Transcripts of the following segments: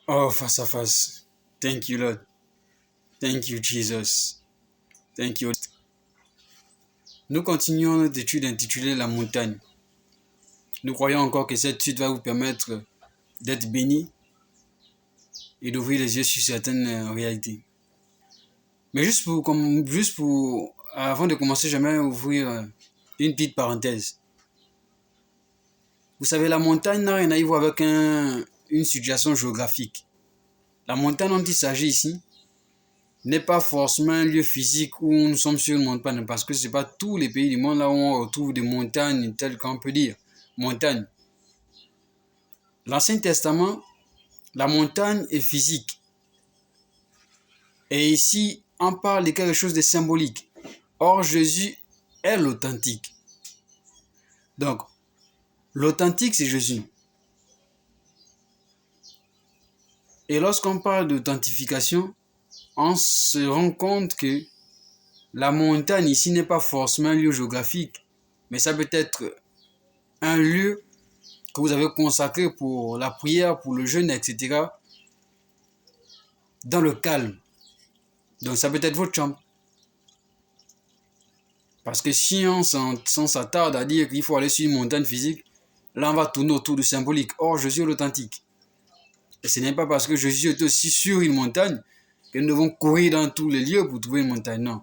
Oh, face à face. Thank you, Lord. Thank you, Jesus. Thank you. Nous continuons notre étude intitulée La montagne. Nous croyons encore que cette étude va vous permettre d'être béni et d'ouvrir les yeux sur certaines réalités. Mais avant de commencer, j'aimerais ouvrir une petite parenthèse. Vous savez, la montagne n'a rien à y voir avec une situation géographique. La montagne dont il s'agit ici n'est pas forcément un lieu physique où nous sommes sur une montagne, parce que ce n'est pas tous les pays du monde là où on retrouve des montagnes telles qu'on peut dire montagne. L'Ancien Testament, la montagne est physique. Et ici, on parle de quelque chose de symbolique. Or, Jésus est l'authentique. Donc, l'authentique, c'est Jésus. Et lorsqu'on parle d'authentification, on se rend compte que la montagne ici n'est pas forcément un lieu géographique, mais ça peut être un lieu que vous avez consacré pour la prière, pour le jeûne, etc. dans le calme. Donc ça peut être votre chambre. Parce que si on s'attarde à dire qu'il faut aller sur une montagne physique, là on va tourner autour du symbolique. Or, Jésus est l'authentique. Et ce n'est pas parce que Jésus est aussi sur une montagne que nous devons courir dans tous les lieux pour trouver une montagne. Non.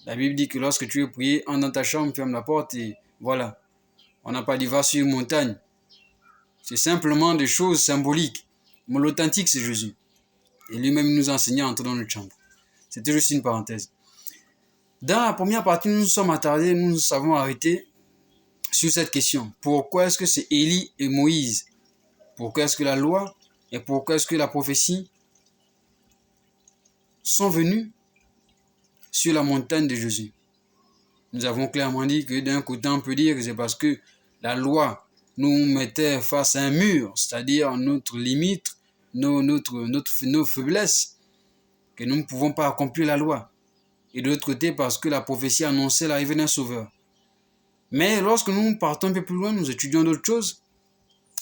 La Bible dit que lorsque tu veux prier, entre dans ta chambre, ferme la porte et voilà. On n'a pas dit va sur une montagne. C'est simplement des choses symboliques. Mais l'authentique, c'est Jésus. Et lui-même nous enseignait à entrer dans notre chambre. C'était juste une parenthèse. Dans la première partie, nous nous sommes attardés, nous nous avons arrêté sur cette question. Pourquoi est-ce que c'est Élie et Moïse? Pourquoi est-ce que la loi et pourquoi est-ce que la prophétie sont venus sur la montagne de Jésus? Nous avons clairement dit que d'un côté, on peut dire que c'est parce que la loi nous mettait face à un mur, c'est-à-dire notre limite, nos faiblesses, que nous ne pouvons pas accomplir la loi. Et de l'autre côté, parce que la prophétie annonçait l'arrivée d'un sauveur. Mais lorsque nous partons un peu plus loin, nous étudions d'autres choses,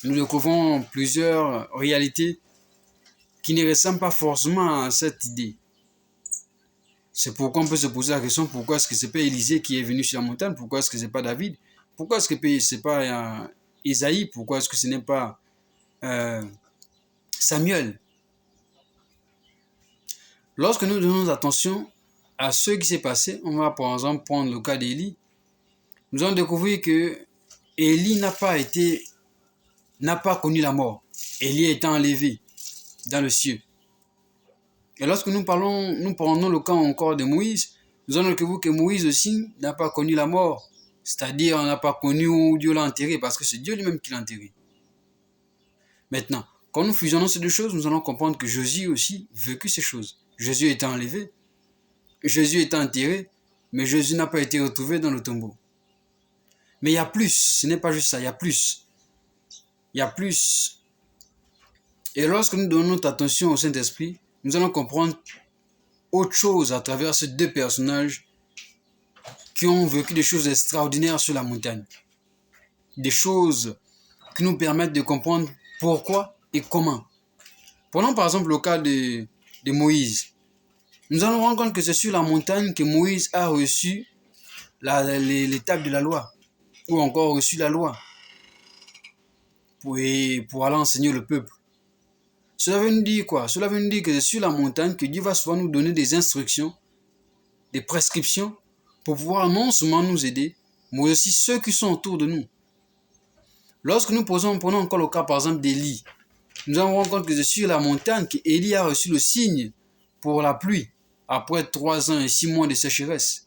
nous découvrons plusieurs réalités qui ne ressemblent pas forcément à cette idée. C'est pourquoi on peut se poser la question, pourquoi est-ce que ce n'est pas Élisée qui est venu sur la montagne? Pourquoi est-ce que ce n'est pas David? Pourquoi est-ce que ce n'est pas Isaïe? Pourquoi est-ce que ce n'est pas Samuel? Lorsque nous donnons attention à ce qui s'est passé, on va par exemple prendre le cas d'Élie. Nous allons découvrir que Élie n'a pas connu la mort. Élie a été enlevé dans le ciel. Et lorsque nous prenons le cas encore de Moïse, nous allons découvrir que Moïse aussi n'a pas connu la mort. C'est-à-dire, on n'a pas connu où Dieu l'a enterré, parce que c'est Dieu lui-même qui l'a enterré. Maintenant, quand nous fusionnons ces deux choses, nous allons comprendre que Jésus aussi vécu ces choses. Jésus était enlevé, Jésus était enterré, mais Jésus n'a pas été retrouvé dans le tombeau. Mais il y a plus, ce n'est pas juste ça, il y a plus. Il y a plus. Et lorsque nous donnons notre attention au Saint-Esprit, nous allons comprendre autre chose à travers ces deux personnages qui ont vécu des choses extraordinaires sur la montagne. Des choses qui nous permettent de comprendre pourquoi et comment. Prenons par exemple le cas de Moïse. Nous allons rendre compte que c'est sur la montagne que Moïse a reçu l'étape de la loi, ou encore reçu la loi, pour aller enseigner le peuple. Cela veut nous dire quoi? Cela veut nous dire que c'est sur la montagne que Dieu va souvent nous donner des instructions, des prescriptions, pour pouvoir non seulement nous aider, mais aussi ceux qui sont autour de nous. Lorsque nous prenons encore le cas par exemple d'Élie, nous allons rendre compte que c'est sur la montagne qu'Élie a reçu le signe pour la pluie, après 3 ans et 6 mois de sécheresse.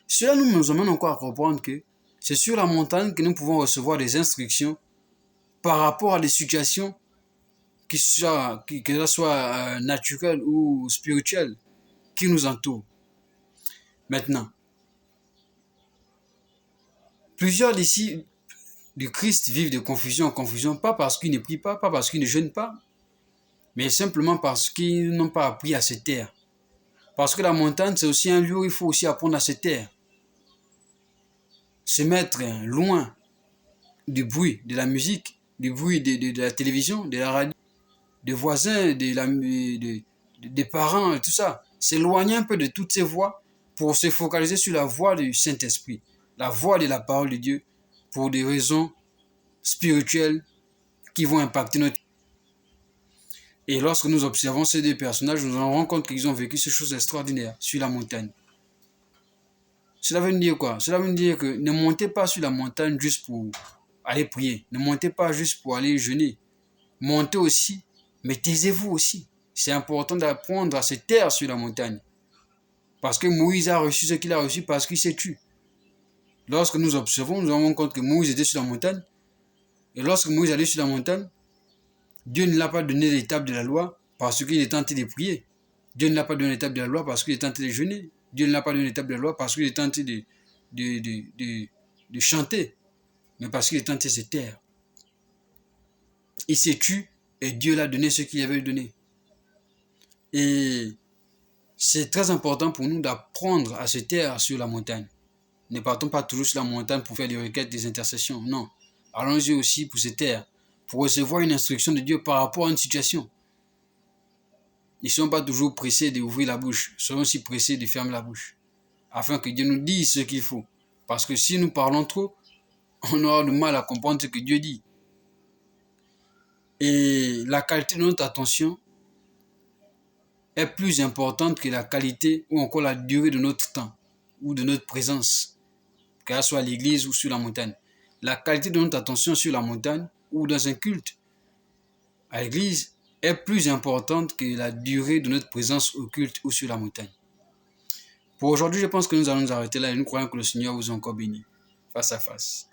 Cela nous amène encore à comprendre que c'est sur la montagne que nous pouvons recevoir des instructions par rapport à des situations que ce soit naturelles ou spirituelles qui nous entourent. Maintenant, plusieurs d'ici du Christ vivent de confusion en confusion, pas parce qu'ils ne prient pas parce qu'ils ne jeûnent pas, mais simplement parce qu'ils n'ont pas appris à se taire. Parce que la montagne, c'est aussi un lieu où il faut aussi apprendre à se taire. Se mettre loin du bruit de la musique, du bruit de la télévision, de la radio. des voisins, des parents, et tout ça. S'éloigner un peu de toutes ces voies pour se focaliser sur la voie du Saint-Esprit, la voie de la parole de Dieu, pour des raisons spirituelles qui vont impacter notre... Et lorsque nous observons ces deux personnages, nous nous rendons compte qu'ils ont vécu ces choses extraordinaires sur la montagne. Cela veut dire quoi? Cela veut dire que ne montez pas sur la montagne juste pour aller prier. Ne montez pas juste pour aller jeûner. Montez aussi, mais taisez-vous aussi. C'est important d'apprendre à se taire sur la montagne. Parce que Moïse a reçu ce qu'il a reçu parce qu'il s'est tué. Lorsque nous observons, nous nous rendons compte que Moïse était sur la montagne. Et lorsque Moïse allait sur la montagne, Dieu ne l'a pas donné l'étape de la loi parce qu'il est tenté de prier. Dieu ne l'a pas donné l'étape de la loi parce qu'il est tenté de jeûner. Dieu ne l'a pas donné l'étape de la loi parce qu'il est tenté de chanter. Mais parce qu'il est tenté de se taire. Il s'est tué et Dieu l'a donné ce qu'il avait donné. Et c'est très important pour nous d'apprendre à se taire sur la montagne. Ne partons pas toujours sur la montagne pour faire des requêtes, des intercessions. Non. Allons-y aussi pour se taire, pour recevoir une instruction de Dieu par rapport à une situation. Ne soyons pas toujours pressés d'ouvrir la bouche. Soyons aussi pressés de fermer la bouche. Afin que Dieu nous dise ce qu'il faut. Parce que si nous parlons trop, on aura du mal à comprendre ce que Dieu dit. Et la qualité de notre attention est plus importante que la qualité ou encore la durée de notre temps ou de notre présence, qu'elle soit à l'église ou sur la montagne. La qualité de notre attention sur la montagne ou dans un culte à l'église est plus importante que la durée de notre présence au culte ou sur la montagne. Pour aujourd'hui, je pense que nous allons nous arrêter là et nous croyons que le Seigneur vous a encore béni. Face à face.